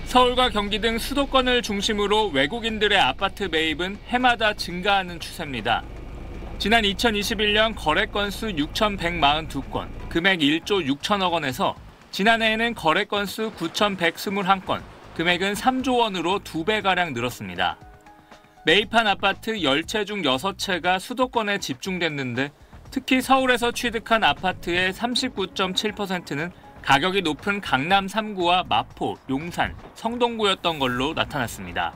서울과 경기 등 수도권을 중심으로 외국인들의 아파트 매입은 해마다 증가하는 추세입니다. 지난 2021년 거래 건수 6,142건, 금액 1조 6천억 원에서 지난해에는 거래 건수 9,121건, 금액은 3조 원으로 2배가량 늘었습니다. 매입한 아파트 10채 중 6채가 수도권에 집중됐는데 특히 서울에서 취득한 아파트의 39.7%는 가격이 높은 강남 3구와 마포, 용산, 성동구였던 걸로 나타났습니다.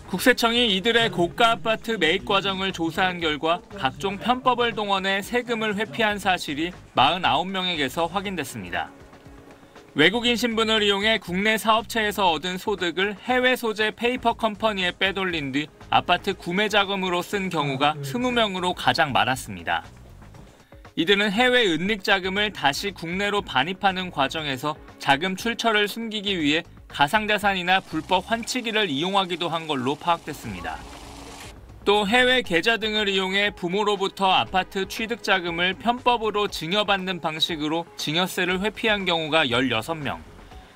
국세청이 이들의 고가 아파트 매입 과정을 조사한 결과 각종 편법을 동원해 세금을 회피한 사실이 49명에게서 확인됐습니다. 외국인 신분을 이용해 국내 사업체에서 얻은 소득을 해외 소재 페이퍼 컴퍼니에 빼돌린 뒤 아파트 구매 자금으로 쓴 경우가 20명으로 가장 많았습니다. 이들은 해외 은닉 자금을 다시 국내로 반입하는 과정에서 자금 출처를 숨기기 위해 가상자산이나 불법 환치기를 이용하기도 한 걸로 파악됐습니다. 또 해외 계좌 등을 이용해 부모로부터 아파트 취득 자금을 편법으로 증여받는 방식으로 증여세를 회피한 경우가 16명.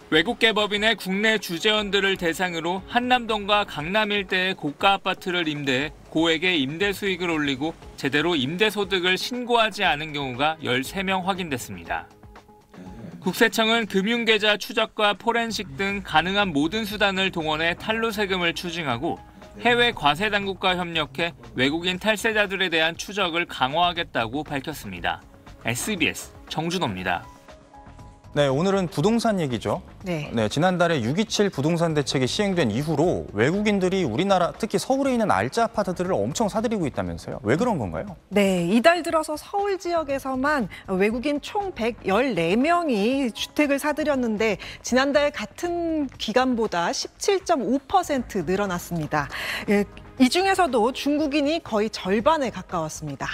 외국계 법인의 국내 주재원들을 대상으로 한남동과 강남 일대의 고가 아파트를 임대해 고액의 임대 수익을 올리고 제대로 임대 소득을 신고하지 않은 경우가 13명 확인됐습니다. 국세청은 금융계좌 추적과 포렌식 등 가능한 모든 수단을 동원해 탈루 세금을 추징하고 해외 과세 당국과 협력해 외국인 탈세자들에 대한 추적을 강화하겠다고 밝혔습니다. SBS 정준호입니다. 네, 오늘은 부동산 얘기죠. 네, 지난달에 6.27 부동산 대책이 시행된 이후로 외국인들이 우리나라, 특히 서울에 있는 알짜 아파트들을 엄청 사들이고 있다면서요. 왜 그런 건가요? 네, 이달 들어서 서울 지역에서만 외국인 총 114명이 주택을 사들였는데 지난달 같은 기간보다 17.5% 늘어났습니다. 이 중에서도 중국인이 거의 절반에 가까웠습니다.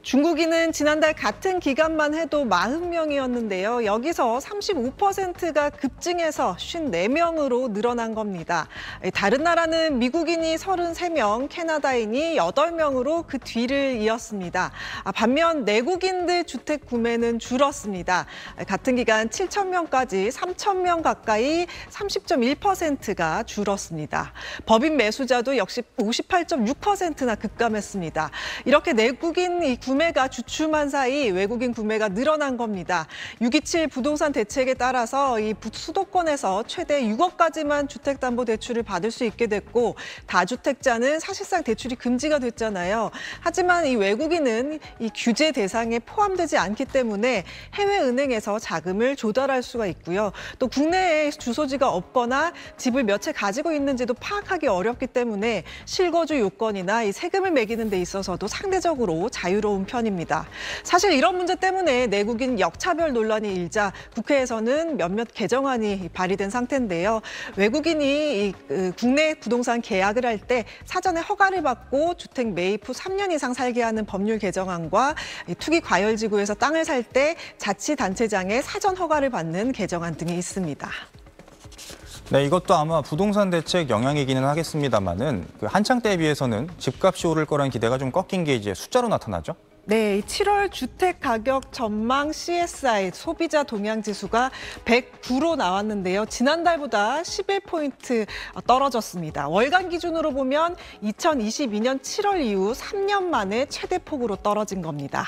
중국인은 지난달 같은 기간만 해도 40명이었는데요. 여기서 35%가 급증해서 54명으로 늘어난 겁니다. 다른 나라는 미국인이 33명, 캐나다인이 8명으로 그 뒤를 이었습니다. 반면 내국인들 주택 구매는 줄었습니다. 같은 기간 7,000명까지 3,000명 가까이 30.1%가 줄었습니다. 법인 매수자도 역시 58.6%나 급감했습니다. 이렇게 내국인 구매가 주춤한 사이 외국인 구매가 늘어난 겁니다. 6.27 부동산 대책에 따라서 이 수도권에서 최대 6억까지만 주택담보대출을 받을 수 있게 됐고 다주택자는 사실상 대출이 금지가 됐잖아요. 하지만 이 외국인은 이 규제 대상에 포함되지 않기 때문에 해외 은행에서 자금을 조달할 수가 있고요. 또 국내에 주소지가 없거나 집을 몇 채 가지고 있는지도 파악하기 어렵기 때문에 실거주 요건이나 이 세금을 매기는 데 있어서도 상대적으로 자유로운 편입니다. 사실 이런 문제 때문에 내국인 역차별 논란이 일자 국회에서는 몇몇 개정안이 발의된 상태인데요. 외국인이 국내 부동산 계약을 할 때 사전에 허가를 받고 주택 매입 후 3년 이상 살게 하는 법률 개정안과 투기 과열지구에서 땅을 살 때 자치단체장의 사전 허가를 받는 개정안 등이 있습니다. 네, 이것도 아마 부동산 대책 영향이기는 하겠습니다만은 한창 때에 비해서는 집값이 오를 거란 기대가 좀 꺾인 게 이제 숫자로 나타나죠? 네, 7월 주택 가격 전망 CSI 소비자 동향 지수가 109로 나왔는데요. 지난달보다 11포인트 떨어졌습니다. 월간 기준으로 보면 2022년 7월 이후 3년 만에 최대폭으로 떨어진 겁니다.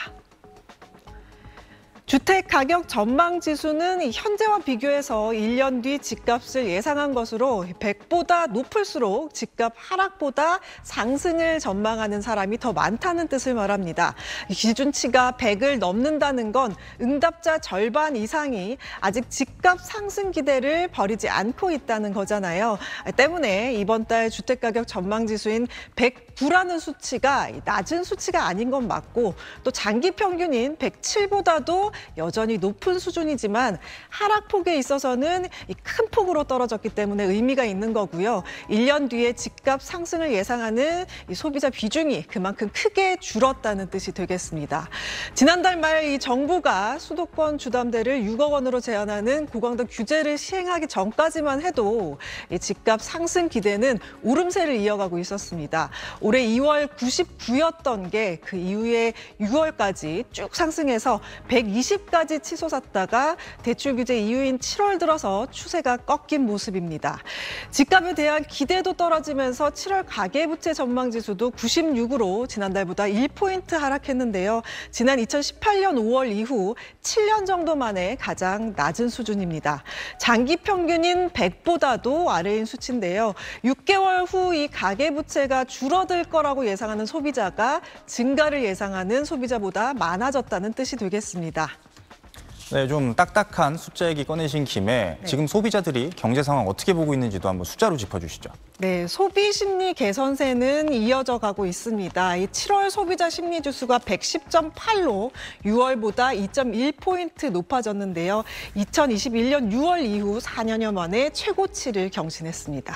주택 가격 전망 지수는 현재와 비교해서 1년 뒤 집값을 예상한 것으로 100보다 높을수록 집값 하락보다 상승을 전망하는 사람이 더 많다는 뜻을 말합니다. 기준치가 100을 넘는다는 건 응답자 절반 이상이 아직 집값 상승 기대를 버리지 않고 있다는 거잖아요. 때문에 이번 달 주택 가격 전망 지수인 109라는 수치가 낮은 수치가 아닌 건 맞고 또 장기 평균인 107보다도 여전히 높은 수준이지만 하락폭에 있어서는 큰 폭으로 떨어졌기 때문에 의미가 있는 거고요. 1년 뒤에 집값 상승을 예상하는 이 소비자 비중이 그만큼 크게 줄었다는 뜻이 되겠습니다. 지난달 말 이 정부가 수도권 주담대를 6억 원으로 제한하는 고강도 규제를 시행하기 전까지만 해도 이 집값 상승 기대는 오름세를 이어가고 있었습니다. 올해 2월 99였던 게 그 이후에 6월까지 쭉 상승해서 120까지 치솟았다가 대출 규제 이후인 7월 들어서 추세가 꺾인 모습입니다. 집값에 대한 기대도 떨어지면서 7월 가계부채 전망지수도 96으로 지난달보다 1포인트 하락했는데요. 지난 2018년 5월 이후 7년 정도 만에 가장 낮은 수준입니다. 장기 평균인 100보다도 아래인 수치인데요. 6개월 후 이 가계부채가 줄어들 거라고 예상하는 소비자가 증가를 예상하는 소비자보다 많아졌다는 뜻이 되겠습니다. 네, 좀 딱딱한 숫자 얘기 꺼내신 김에 지금 소비자들이 경제 상황 어떻게 보고 있는지도 한번 숫자로 짚어주시죠. 네, 소비 심리 개선세는 이어져 가고 있습니다. 이 7월 소비자 심리 지수가 110.8로 6월보다 2.1포인트 높아졌는데요. 2021년 6월 이후 4년여 만에 최고치를 경신했습니다.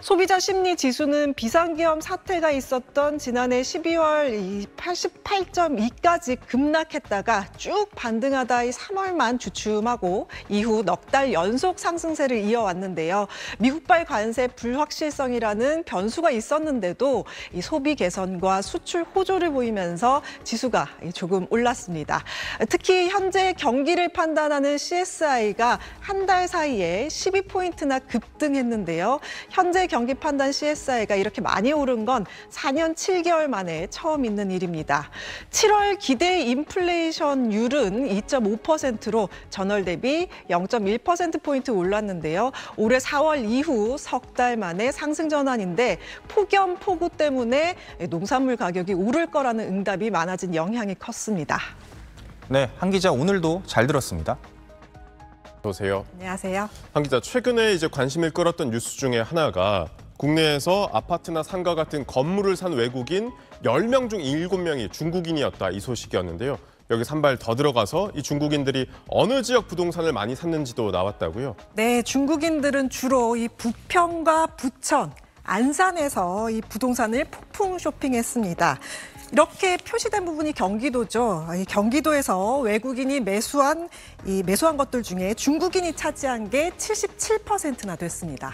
소비자 심리 지수는 비상계엄 사태가 있었던 지난해 12월 88.2까지 급락했다가 쭉 반등하다 3월만 주춤하고 이후 넉 달 연속 상승세를 이어왔는데요. 미국발 관세 불확실성이라는 변수가 있었는데도 이 소비 개선과 수출 호조를 보이면서 지수가 조금 올랐습니다. 특히 현재 경기를 판단하는 CSI가 한 달 사이에 12포인트나 급등했는데요. 현재 경기 판단 CSI가 이렇게 많이 오른 건 4년 7개월 만에 처음 있는 일입니다. 7월 기대 인플레이션율은 2.5%로 전월 대비 0.1%포인트 올랐는데요. 올해 4월 이후 석 달 만에 상승 전환인데 폭염, 폭우 때문에 농산물 가격이 오를 거라는 응답이 많아진 영향이 컸습니다. 네, 한 기자 오늘도 잘 들었습니다. 어서오세요. 안녕하세요. 한 기자, 최근에 관심을 끌었던 뉴스 중에 하나가 국내에서 아파트나 상가 같은 건물을 산 외국인 10명 중 7명이 중국인이었다, 이 소식이었는데요. 여기 한 발 더 들어가서 이 중국인들이 어느 지역 부동산을 많이 샀는지도 나왔다고요? 네, 중국인들은 주로 이 부평과 부천, 안산에서 이 부동산을 폭풍 쇼핑했습니다. 이렇게 표시된 부분이 경기도죠. 이 경기도에서 외국인이 매수한 것들 중에 중국인이 차지한 게 77%나 됐습니다.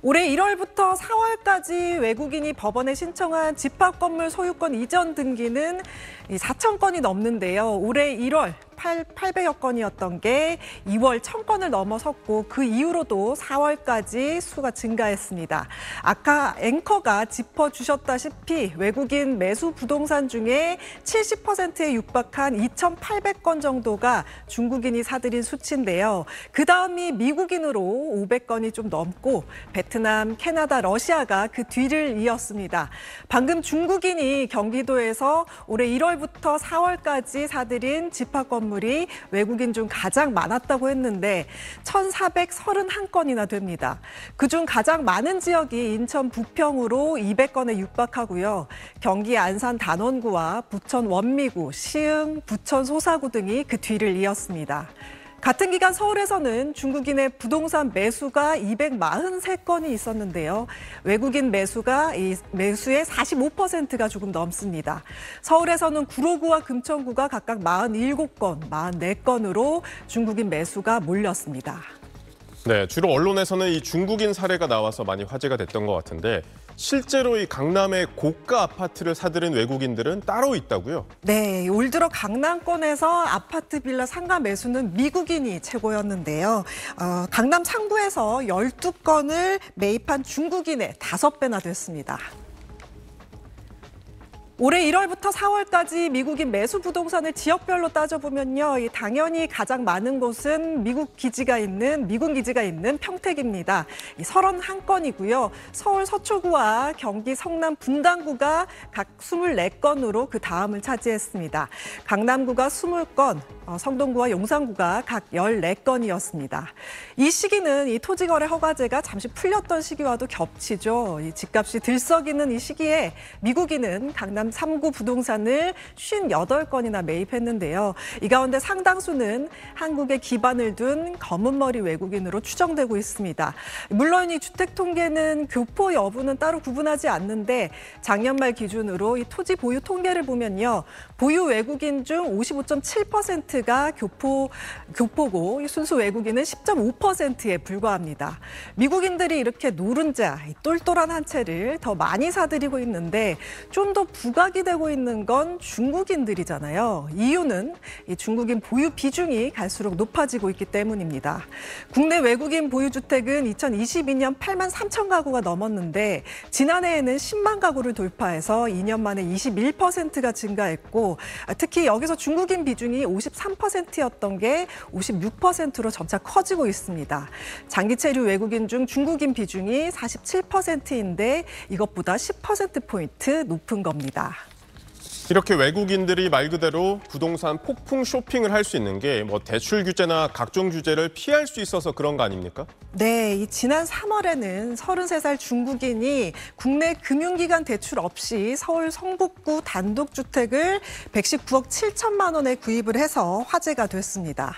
올해 1월부터 4월까지 외국인이 법원에 신청한 집합건물 소유권 이전 등기는 4,000건이 넘는데요. 올해 1월 800여 건이었던 게 2월 1,000건을 넘어섰고 그 이후로도 4월까지 수가 증가했습니다. 아까 앵커가 짚어주셨다시피 외국인 매수 부동산 중에 70%에 육박한 2,800건 정도가 중국인이 사들인 수치인데요. 그다음이 미국인으로 500건이 좀 넘고 베트남, 캐나다, 러시아가 그 뒤를 이었습니다. 방금 중국인이 경기도에서 올해 1월부터 4월까지 사들인 집합건물이 외국인 중 가장 많았다고 했는데 1,431건이나 됩니다. 그중 가장 많은 지역이 인천 부평으로 200건에 육박하고요. 경기 안산 단원구와 부천 원미구, 시흥, 부천 소사구 등이 그 뒤를 이었습니다. 같은 기간 서울에서는 중국인의 부동산 매수가 243건이 있었는데요. 외국인 매수가 이 매수의 45%가 조금 넘습니다. 서울에서는 구로구와 금천구가 각각 47건, 44건으로 중국인 매수가 몰렸습니다. 네, 주로 언론에서는 이 중국인 사례가 나와서 많이 화제가 됐던 것 같은데 실제로 이 강남의 고가 아파트를 사들인 외국인들은 따로 있다고요? 네, 올 들어 강남권에서 아파트 빌라 상가 매수는 미국인이 최고였는데요. 강남 상구에서 12건을 매입한 중국인의 5배나 됐습니다. 올해 1월부터 4월까지 미국인 매수 부동산을 지역별로 따져보면요. 당연히 가장 많은 곳은 미군 기지가 있는 평택입니다. 31건이고요. 서울 서초구와 경기 성남 분당구가 각 24건으로 그 다음을 차지했습니다. 강남구가 20건, 성동구와 용산구가 각 14건이었습니다. 이 시기는 이 토지거래 허가제가 잠시 풀렸던 시기와도 겹치죠. 이 집값이 들썩이는 이 시기에 미국인은 강남 지난 3구 부동산을 58건이나 매입했는데요. 이 가운데 상당수는 한국에 기반을 둔 검은머리 외국인으로 추정되고 있습니다. 물론 이 주택 통계는 교포 여부는 따로 구분하지 않는데 작년 말 기준으로 이 토지 보유 통계를 보면요. 보유 외국인 중 55.7%가 교포고 순수 외국인은 10.5%에 불과합니다. 미국인들이 이렇게 노른자, 똘똘한 한 채를 더 많이 사들이고 있는데 좀 더 부각이 되고 있는 건 중국인들이잖아요. 이유는 이 중국인 보유 비중이 갈수록 높아지고 있기 때문입니다. 국내 외국인 보유 주택은 2022년 8만 3천 가구가 넘었는데 지난해에는 10만 가구를 돌파해서 2년 만에 21%가 증가했고 특히 여기서 중국인 비중이 53%였던 게 56%로 점차 커지고 있습니다. 장기 체류 외국인 중 중국인 비중이 47%인데 이것보다 10%포인트 높은 겁니다. 이렇게 외국인들이 말 그대로 부동산 폭풍 쇼핑을 할 수 있는 게 뭐 대출 규제나 각종 규제를 피할 수 있어서 그런 거 아닙니까? 네, 지난 3월에는 33살 중국인이 국내 금융기관 대출 없이 서울 성북구 단독주택을 119억 7천만 원에 구입을 해서 화제가 됐습니다.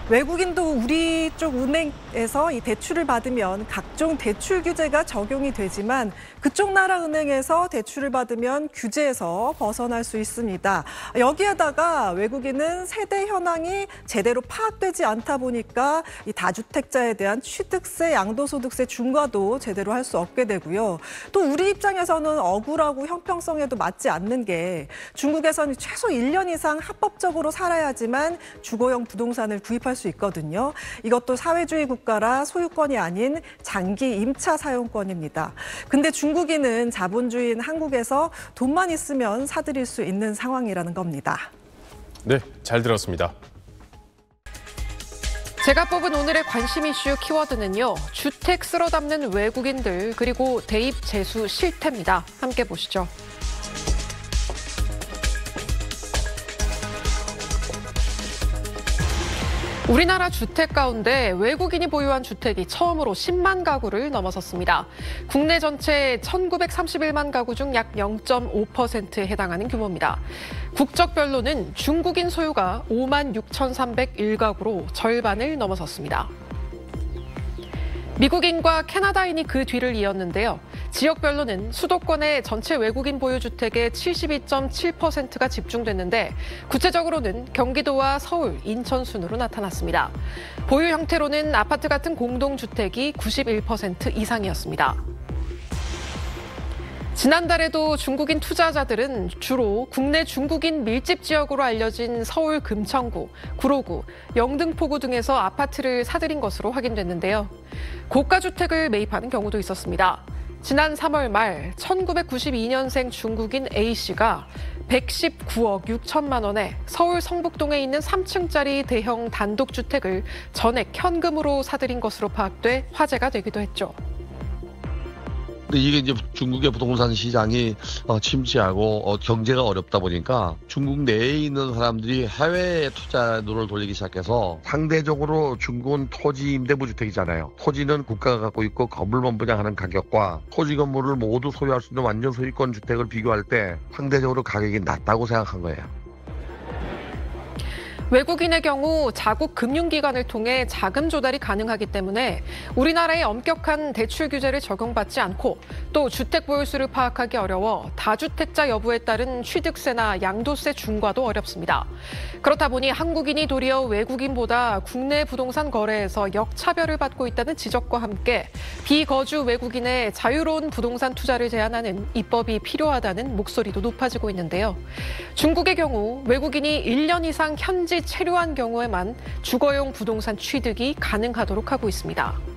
외국인도 우리 쪽 은행에서 이 대출을 받으면 각종 대출 규제가 적용이 되지만 그쪽 나라 은행에서 대출을 받으면 규제에서 벗어날 수 있습니다. 여기에다가 외국인은 세대 현황이 제대로 파악되지 않다 보니까 이 다주택자에 대한 취득세, 양도소득세 중과도 제대로 할 수 없게 되고요. 또 우리 입장에서는 억울하고 형평성에도 맞지 않는 게 중국에서는 최소 1년 이상 합법적으로 살아야지만 주거용 부동산을 구입할 수 있거든요. 이것도 사회주의 국가라 소유권이 아닌 장기 임차 사용권입니다. 근데 중국인은 자본주의인 한국에서 돈만 있으면 사들일 수 있는 상황이라는 겁니다. 네, 잘 들었습니다. 제가 뽑은 오늘의 관심 이슈 키워드는요. 주택 쓸어 담는 외국인들 그리고 대입 재수 실태입니다. 함께 보시죠. 우리나라 주택 가운데 외국인이 보유한 주택이 처음으로 10만 가구를 넘어섰습니다. 국내 전체 1931만 가구 중 약 0.5%에 해당하는 규모입니다. 국적별로는 중국인 소유가 5만 6,301가구로 절반을 넘어섰습니다. 미국인과 캐나다인이 그 뒤를 이었는데요. 지역별로는 수도권의 전체 외국인 보유 주택의 72.7%가 집중됐는데 구체적으로는 경기도와 서울, 인천 순으로 나타났습니다. 보유 형태로는 아파트 같은 공동주택이 91% 이상이었습니다. 지난달에도 중국인 투자자들은 주로 국내 중국인 밀집 지역으로 알려진 서울 금천구, 구로구, 영등포구 등에서 아파트를 사들인 것으로 확인됐는데요. 고가 주택을 매입하는 경우도 있었습니다. 지난 3월 말 1992년생 중국인 A씨가 119억 6천만 원에 서울 성북동에 있는 3층짜리 대형 단독주택을 전액 현금으로 사들인 것으로 파악돼 화제가 되기도 했죠. 근데 이게 이제 중국의 부동산 시장이 침체하고 경제가 어렵다 보니까 중국 내에 있는 사람들이 해외에 투자 눈을 돌리기 시작해서 상대적으로 중국은 토지 임대부 주택이잖아요. 토지는 국가가 갖고 있고 건물만 분양하는 가격과 토지 건물을 모두 소유할 수 있는 완전 소유권 주택을 비교할 때 상대적으로 가격이 낮다고 생각한 거예요. 외국인의 경우 자국 금융기관을 통해 자금 조달이 가능하기 때문에 우리나라의 엄격한 대출 규제를 적용받지 않고 또 주택 보유수를 파악하기 어려워 다주택자 여부에 따른 취득세나 양도세 중과도 어렵습니다. 그렇다 보니 한국인이 도리어 외국인보다 국내 부동산 거래에서 역차별을 받고 있다는 지적과 함께 비거주 외국인의 자유로운 부동산 투자를 제한하는 입법이 필요하다는 목소리도 높아지고 있는데요. 중국의 경우 외국인이 1년 이상 현지 체류한 경우에만 주거용 부동산 취득이 가능하도록 하고 있습니다.